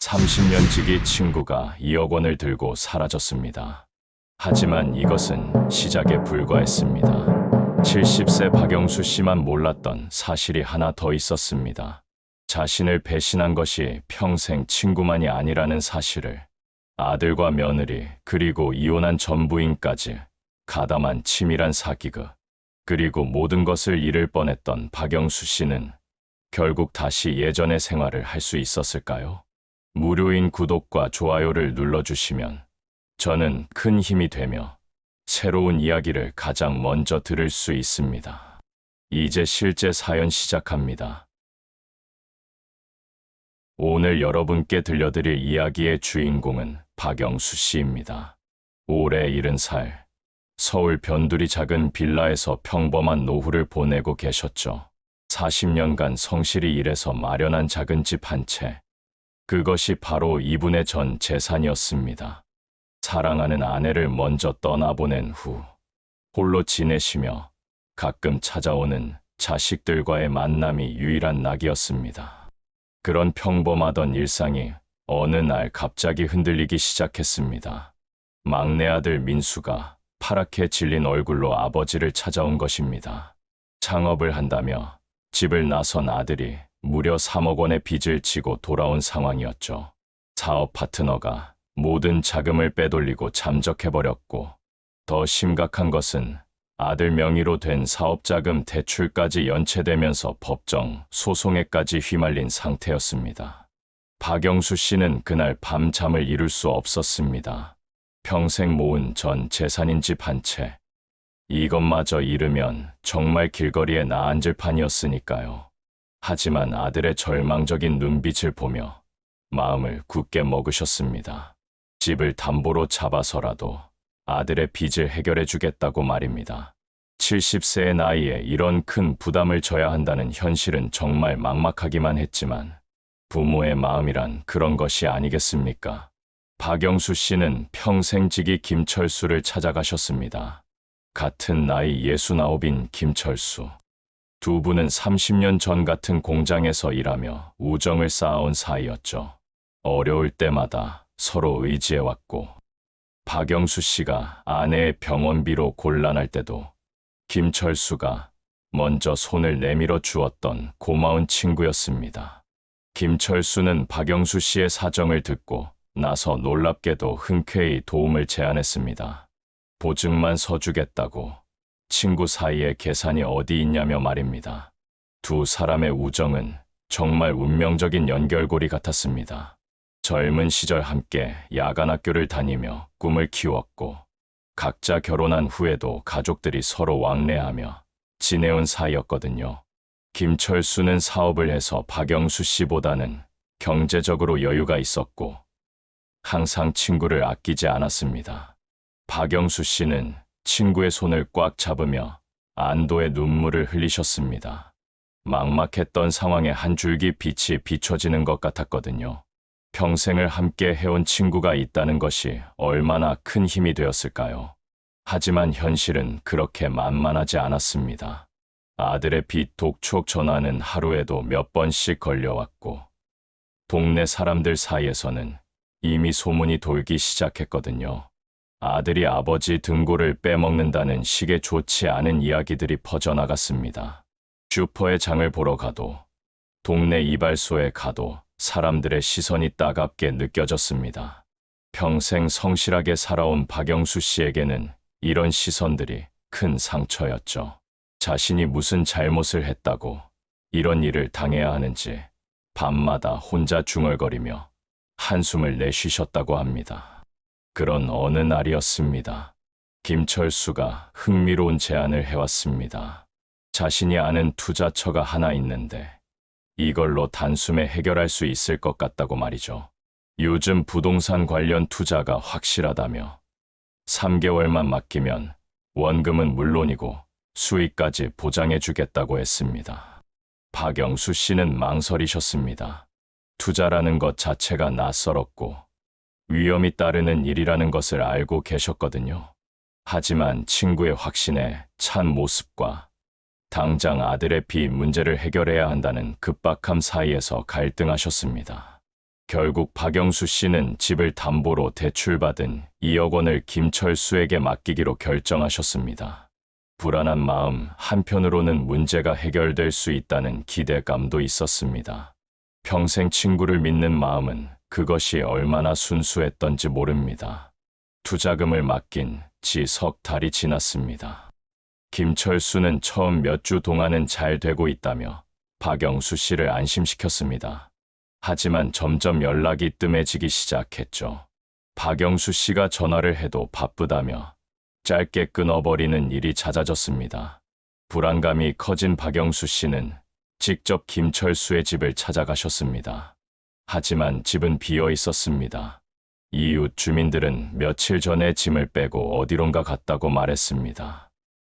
30년 지기 친구가 2억 원을 들고 사라졌습니다. 하지만 이것은 시작에 불과했습니다. 70세 박영수 씨만 몰랐던 사실이 하나 더 있었습니다. 자신을 배신한 것이 평생 친구만이 아니라는 사실을, 아들과 며느리 그리고 이혼한 전부인까지 가담한 치밀한 사기극, 그리고 모든 것을 잃을 뻔했던 박영수 씨는 결국 다시 예전의 생활을 할 수 있었을까요? 무료인 구독과 좋아요를 눌러주시면 저는 큰 힘이 되며 새로운 이야기를 가장 먼저 들을 수 있습니다. 이제 실제 사연 시작합니다. 오늘 여러분께 들려드릴 이야기의 주인공은 박영수 씨입니다. 올해 70살, 서울 변두리 작은 빌라에서 평범한 노후를 보내고 계셨죠. 40년간 성실히 일해서 마련한 작은 집 한 채. 그것이 바로 이분의 전 재산이었습니다. 사랑하는 아내를 먼저 떠나보낸 후 홀로 지내시며 가끔 찾아오는 자식들과의 만남이 유일한 낙이었습니다. 그런 평범하던 일상이 어느 날 갑자기 흔들리기 시작했습니다. 막내 아들 민수가 파랗게 질린 얼굴로 아버지를 찾아온 것입니다. 창업을 한다며 집을 나선 아들이 무려 3억 원의 빚을 지고 돌아온 상황이었죠. 사업 파트너가 모든 자금을 빼돌리고 잠적해버렸고, 더 심각한 것은 아들 명의로 된 사업자금 대출까지 연체되면서 법정 소송에까지 휘말린 상태였습니다. 박영수 씨는 그날 밤잠을 이룰 수 없었습니다. 평생 모은 전 재산인 집 한 채. 이것마저 잃으면 정말 길거리에 나앉을 판이었으니까요. 하지만 아들의 절망적인 눈빛을 보며 마음을 굳게 먹으셨습니다. 집을 담보로 잡아서라도 아들의 빚을 해결해 주겠다고 말입니다. 70세의 나이에 이런 큰 부담을 져야 한다는 현실은 정말 막막하기만 했지만 부모의 마음이란 그런 것이 아니겠습니까? 박영수 씨는 평생지기 김철수를 찾아가셨습니다. 같은 나이 69인 김철수. 두 분은 30년 전 같은 공장에서 일하며 우정을 쌓아온 사이였죠. 어려울 때마다 서로 의지해왔고, 박영수 씨가 아내의 병원비로 곤란할 때도 김철수가 먼저 손을 내밀어 주었던 고마운 친구였습니다. 김철수는 박영수 씨의 사정을 듣고 나서 놀랍게도 흔쾌히 도움을 제안했습니다. 보증만 서주겠다고. 친구 사이에 계산이 어디 있냐며 말입니다. 두 사람의 우정은 정말 운명적인 연결고리 같았습니다. 젊은 시절 함께 야간 학교를 다니며 꿈을 키웠고, 각자 결혼한 후에도 가족들이 서로 왕래하며 지내온 사이였거든요. 김철수는 사업을 해서 박영수 씨보다는 경제적으로 여유가 있었고, 항상 친구를 아끼지 않았습니다. 박영수 씨는 친구의 손을 꽉 잡으며 안도의 눈물을 흘리셨습니다. 막막했던 상황에 한 줄기 빛이 비춰지는 것 같았거든요. 평생을 함께 해온 친구가 있다는 것이 얼마나 큰 힘이 되었을까요? 하지만 현실은 그렇게 만만하지 않았습니다. 아들의 빚 독촉 전화는 하루에도 몇 번씩 걸려왔고, 동네 사람들 사이에서는 이미 소문이 돌기 시작했거든요. 아들이 아버지 등골을 빼먹는다는 식의 좋지 않은 이야기들이 퍼져나갔습니다. 슈퍼에 장을 보러 가도, 동네 이발소에 가도 사람들의 시선이 따갑게 느껴졌습니다. 평생 성실하게 살아온 박영수 씨에게는 이런 시선들이 큰 상처였죠. 자신이 무슨 잘못을 했다고 이런 일을 당해야 하는지 밤마다 혼자 중얼거리며 한숨을 내쉬셨다고 합니다. 그런 어느 날이었습니다. 김철수가 흥미로운 제안을 해왔습니다. 자신이 아는 투자처가 하나 있는데 이걸로 단숨에 해결할 수 있을 것 같다고 말이죠. 요즘 부동산 관련 투자가 확실하다며 3개월만 맡기면 원금은 물론이고 수익까지 보장해주겠다고 했습니다. 박영수 씨는 망설이셨습니다. 투자라는 것 자체가 낯설었고 위험이 따르는 일이라는 것을 알고 계셨거든요. 하지만 친구의 확신에 찬 모습과 당장 아들의 빚 문제를 해결해야 한다는 급박함 사이에서 갈등하셨습니다. 결국 박영수 씨는 집을 담보로 대출받은 2억 원을 김철수에게 맡기기로 결정하셨습니다. 불안한 마음 한편으로는 문제가 해결될 수 있다는 기대감도 있었습니다. 평생 친구를 믿는 마음은 그것이 얼마나 순수했던지 모릅니다. 투자금을 맡긴 지 석 달이 지났습니다. 김철수는 처음 몇 주 동안은 잘 되고 있다며 박영수 씨를 안심시켰습니다. 하지만 점점 연락이 뜸해지기 시작했죠. 박영수 씨가 전화를 해도 바쁘다며 짧게 끊어버리는 일이 잦아졌습니다. 불안감이 커진 박영수 씨는 직접 김철수의 집을 찾아가셨습니다. 하지만 집은 비어 있었습니다. 이웃 주민들은 며칠 전에 짐을 빼고 어디론가 갔다고 말했습니다.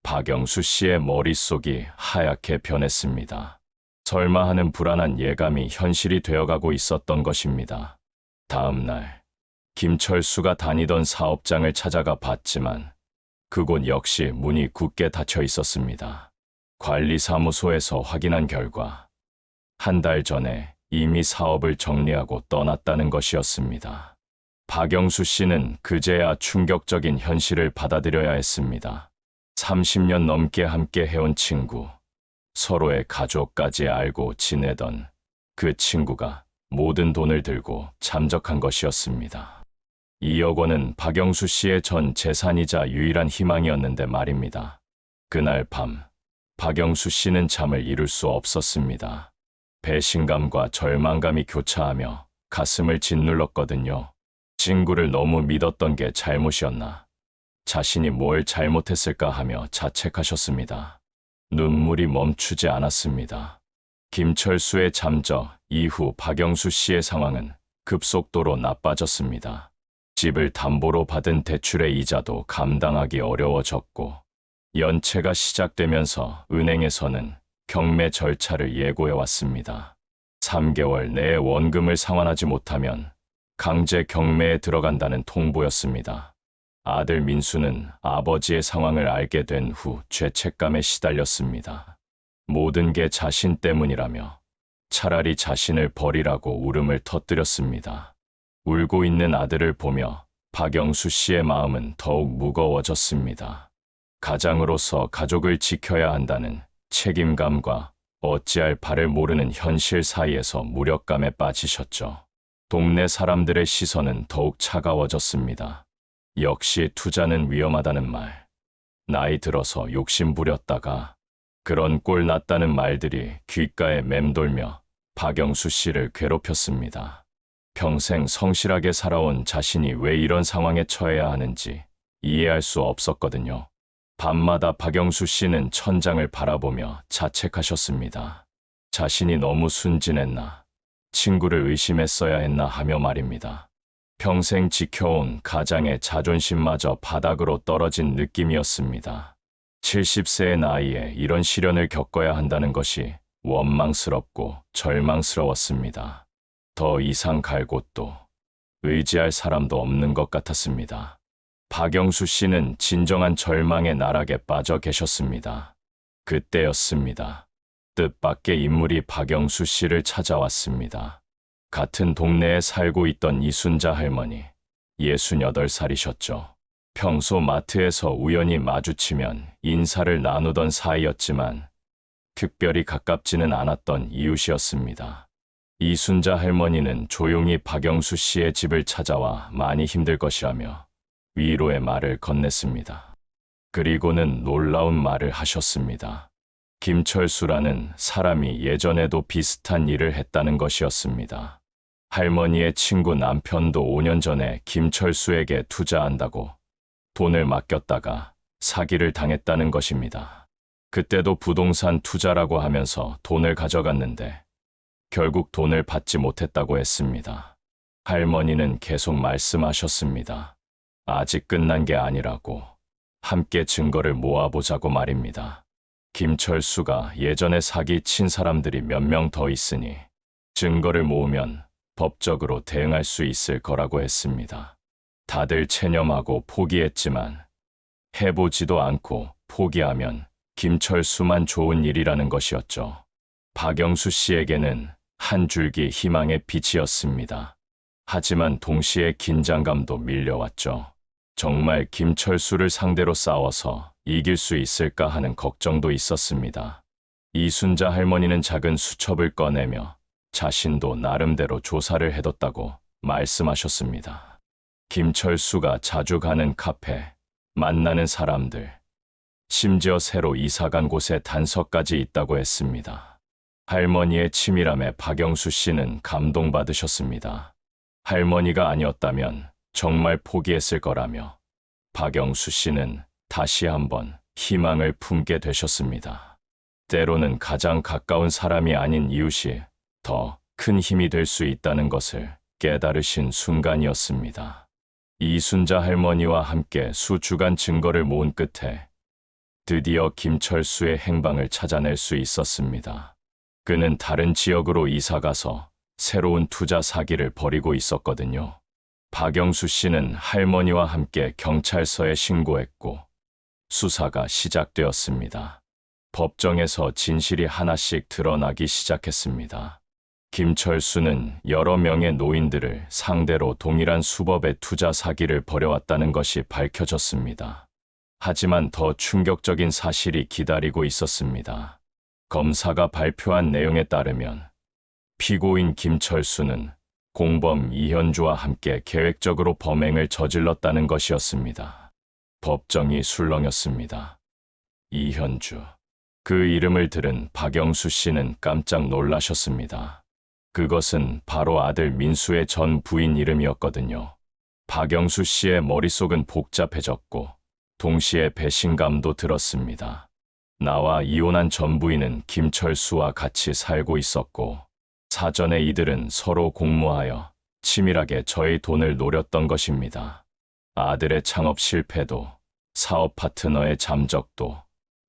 박영수 씨의 머릿속이 하얗게 변했습니다. 설마 하는 불안한 예감이 현실이 되어가고 있었던 것입니다. 다음 날, 김철수가 다니던 사업장을 찾아가 봤지만 그곳 역시 문이 굳게 닫혀 있었습니다. 관리사무소에서 확인한 결과 한 달 전에 이미 사업을 정리하고 떠났다는 것이었습니다. 박영수 씨는 그제야 충격적인 현실을 받아들여야 했습니다. 30년 넘게 함께 해온 친구, 서로의 가족까지 알고 지내던 그 친구가 모든 돈을 들고 잠적한 것이었습니다. 2억 원은 박영수 씨의 전 재산이자 유일한 희망이었는데 말입니다. 그날 밤, 박영수 씨는 잠을 이룰 수 없었습니다. 배신감과 절망감이 교차하며 가슴을 짓눌렀거든요. 친구를 너무 믿었던 게 잘못이었나? 자신이 뭘 잘못했을까 하며 자책하셨습니다. 눈물이 멈추지 않았습니다. 김철수의 잠적 이후 박영수 씨의 상황은 급속도로 나빠졌습니다. 집을 담보로 받은 대출의 이자도 감당하기 어려워졌고 연체가 시작되면서 은행에서는 경매 절차를 예고해 왔습니다. 3개월 내에 원금을 상환하지 못하면 강제 경매에 들어간다는 통보였습니다. 아들 민수는 아버지의 상황을 알게 된 후 죄책감에 시달렸습니다. 모든 게 자신 때문이라며 차라리 자신을 버리라고 울음을 터뜨렸습니다. 울고 있는 아들을 보며 박영수 씨의 마음은 더욱 무거워졌습니다. 가장으로서 가족을 지켜야 한다는 책임감과 어찌할 바를 모르는 현실 사이에서 무력감에 빠지셨죠. 동네 사람들의 시선은 더욱 차가워졌습니다. 역시 투자는 위험하다는 말, 나이 들어서 욕심 부렸다가 그런 꼴 났다는 말들이 귓가에 맴돌며 박영수 씨를 괴롭혔습니다. 평생 성실하게 살아온 자신이 왜 이런 상황에 처해야 하는지 이해할 수 없었거든요. 밤마다 박영수 씨는 천장을 바라보며 자책하셨습니다. 자신이 너무 순진했나, 친구를 의심했어야 했나 하며 말입니다. 평생 지켜온 가장의 자존심마저 바닥으로 떨어진 느낌이었습니다. 70세의 나이에 이런 시련을 겪어야 한다는 것이 원망스럽고 절망스러웠습니다. 더 이상 갈 곳도 의지할 사람도 없는 것 같았습니다. 박영수 씨는 진정한 절망의 나락에 빠져 계셨습니다. 그때였습니다. 뜻밖의 인물이 박영수 씨를 찾아왔습니다. 같은 동네에 살고 있던 이순자 할머니, 68살이셨죠. 평소 마트에서 우연히 마주치면 인사를 나누던 사이였지만 특별히 가깝지는 않았던 이웃이었습니다. 이순자 할머니는 조용히 박영수 씨의 집을 찾아와 많이 힘들 것이라며 위로의 말을 건넸습니다. 그리고는 놀라운 말을 하셨습니다. 김철수라는 사람이 예전에도 비슷한 일을 했다는 것이었습니다. 할머니의 친구 남편도 5년 전에 김철수에게 투자한다고 돈을 맡겼다가 사기를 당했다는 것입니다. 그때도 부동산 투자라고 하면서 돈을 가져갔는데 결국 돈을 받지 못했다고 했습니다. 할머니는 계속 말씀하셨습니다. 아직 끝난 게 아니라고, 함께 증거를 모아보자고 말입니다. 김철수가 예전에 사기 친 사람들이 몇 명 더 있으니 증거를 모으면 법적으로 대응할 수 있을 거라고 했습니다. 다들 체념하고 포기했지만 해보지도 않고 포기하면 김철수만 좋은 일이라는 것이었죠. 박영수 씨에게는 한 줄기 희망의 빛이었습니다. 하지만 동시에 긴장감도 밀려왔죠. 정말 김철수를 상대로 싸워서 이길 수 있을까 하는 걱정도 있었습니다. 이순자 할머니는 작은 수첩을 꺼내며 자신도 나름대로 조사를 해뒀다고 말씀하셨습니다. 김철수가 자주 가는 카페, 만나는 사람들, 심지어 새로 이사간 곳에 단서까지 있다고 했습니다. 할머니의 치밀함에 박영수 씨는 감동받으셨습니다. 할머니가 아니었다면 정말 포기했을 거라며 박영수 씨는 다시 한번 희망을 품게 되셨습니다. 때로는 가장 가까운 사람이 아닌 이웃이 더 큰 힘이 될 수 있다는 것을 깨달으신 순간이었습니다. 이순자 할머니와 함께 수주간 증거를 모은 끝에 드디어 김철수의 행방을 찾아낼 수 있었습니다. 그는 다른 지역으로 이사가서 새로운 투자 사기를 벌이고 있었거든요. 박영수 씨는 할머니와 함께 경찰서에 신고했고 수사가 시작되었습니다. 법정에서 진실이 하나씩 드러나기 시작했습니다. 김철수는 여러 명의 노인들을 상대로 동일한 수법의 투자 사기를 벌여왔다는 것이 밝혀졌습니다. 하지만 더 충격적인 사실이 기다리고 있었습니다. 검사가 발표한 내용에 따르면 피고인 김철수는 공범 이현주와 함께 계획적으로 범행을 저질렀다는 것이었습니다. 법정이 술렁였습니다. 이현주. 그 이름을 들은 박영수 씨는 깜짝 놀라셨습니다. 그것은 바로 아들 민수의 전 부인 이름이었거든요. 박영수 씨의 머릿속은 복잡해졌고 동시에 배신감도 들었습니다. 나와 이혼한 전 부인은 김철수와 같이 살고 있었고 사전에 이들은 서로 공모하여 치밀하게 저의 돈을 노렸던 것입니다. 아들의 창업 실패도 사업 파트너의 잠적도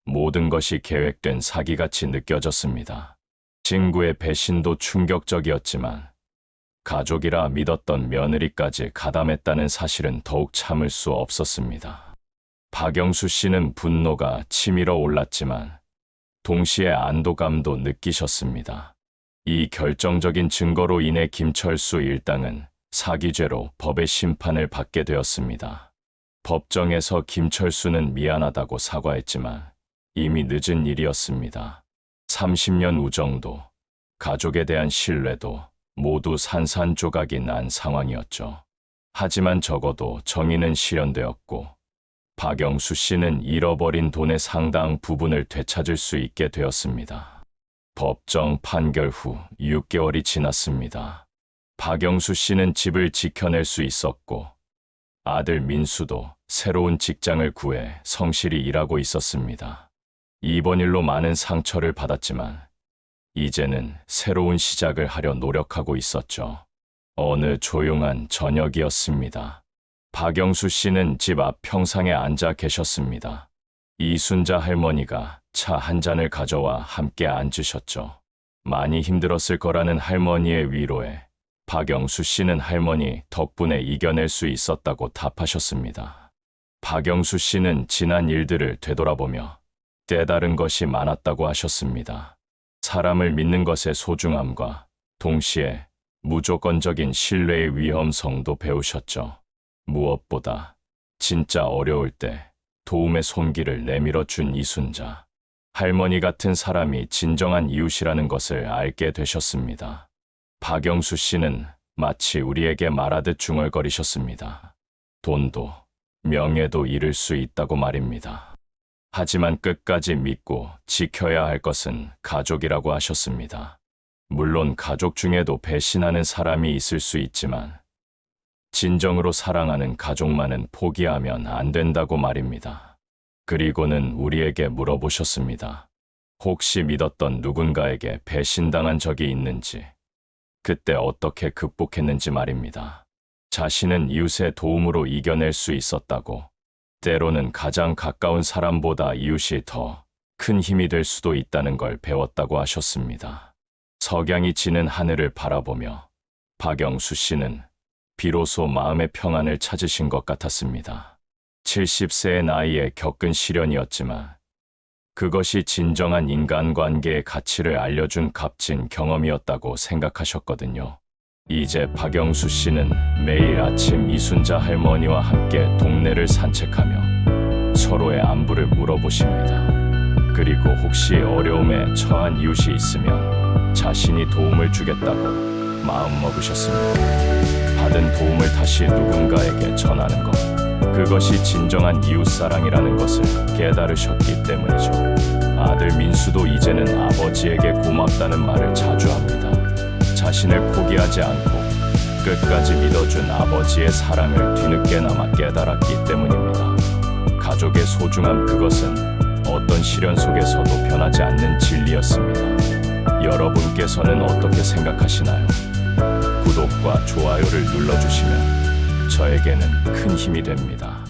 모든 것이 계획된 사기같이 느껴졌습니다. 친구의 배신도 충격적이었지만 가족이라 믿었던 며느리까지 가담했다는 사실은 더욱 참을 수 없었습니다. 박영수 씨는 분노가 치밀어 올랐지만 동시에 안도감도 느끼셨습니다. 이 결정적인 증거로 인해 김철수 일당은 사기죄로 법의 심판을 받게 되었습니다. 법정에서 김철수는 미안하다고 사과했지만 이미 늦은 일이었습니다. 30년 우정도, 가족에 대한 신뢰도 모두 산산조각이 난 상황이었죠. 하지만 적어도 정의는 실현되었고 박영수 씨는 잃어버린 돈의 상당 부분을 되찾을 수 있게 되었습니다. 법정 판결 후 6개월이 지났습니다. 박영수 씨는 집을 지켜낼 수 있었고 아들 민수도 새로운 직장을 구해 성실히 일하고 있었습니다. 이번 일로 많은 상처를 받았지만 이제는 새로운 시작을 하려 노력하고 있었죠. 어느 조용한 저녁이었습니다. 박영수 씨는 집 앞 평상에 앉아 계셨습니다. 이순자 할머니가 차 한 잔을 가져와 함께 앉으셨죠. 많이 힘들었을 거라는 할머니의 위로에 박영수 씨는 할머니 덕분에 이겨낼 수 있었다고 답하셨습니다. 박영수 씨는 지난 일들을 되돌아보며 깨달은 것이 많았다고 하셨습니다. 사람을 믿는 것의 소중함과 동시에 무조건적인 신뢰의 위험성도 배우셨죠. 무엇보다 진짜 어려울 때 도움의 손길을 내밀어 준 이순자. 할머니 같은 사람이 진정한 이웃이라는 것을 알게 되셨습니다. 박영수 씨는 마치 우리에게 말하듯 중얼거리셨습니다. 돈도 명예도 잃을 수 있다고 말입니다. 하지만 끝까지 믿고 지켜야 할 것은 가족이라고 하셨습니다. 물론 가족 중에도 배신하는 사람이 있을 수 있지만 진정으로 사랑하는 가족만은 포기하면 안 된다고 말입니다. 그리고는 우리에게 물어보셨습니다. 혹시 믿었던 누군가에게 배신당한 적이 있는지, 그때 어떻게 극복했는지 말입니다. 자신은 이웃의 도움으로 이겨낼 수 있었다고, 때로는 가장 가까운 사람보다 이웃이 더 큰 힘이 될 수도 있다는 걸 배웠다고 하셨습니다. 석양이 지는 하늘을 바라보며 박영수 씨는 비로소 마음의 평안을 찾으신 것 같았습니다. 70세의 나이에 겪은 시련이었지만 그것이 진정한 인간관계의 가치를 알려준 값진 경험이었다고 생각하셨거든요. 이제 박영수 씨는 매일 아침 이순자 할머니와 함께 동네를 산책하며 서로의 안부를 물어보십니다. 그리고 혹시 어려움에 처한 이웃이 있으면 자신이 도움을 주겠다고 마음먹으셨습니다. 받은 도움을 다시 누군가에게 전하는 것, 그것이 진정한 이웃사랑이라는 것을 깨달으셨기 때문이죠. 아들 민수도 이제는 아버지에게 고맙다는 말을 자주 합니다. 자신을 포기하지 않고 끝까지 믿어준 아버지의 사랑을 뒤늦게나마 깨달았기 때문입니다. 가족의 소중함, 그것은 어떤 시련 속에서도 변하지 않는 진리였습니다. 여러분께서는 어떻게 생각하시나요? 구독과 좋아요를 눌러주시면 저에게는 큰 힘이 됩니다.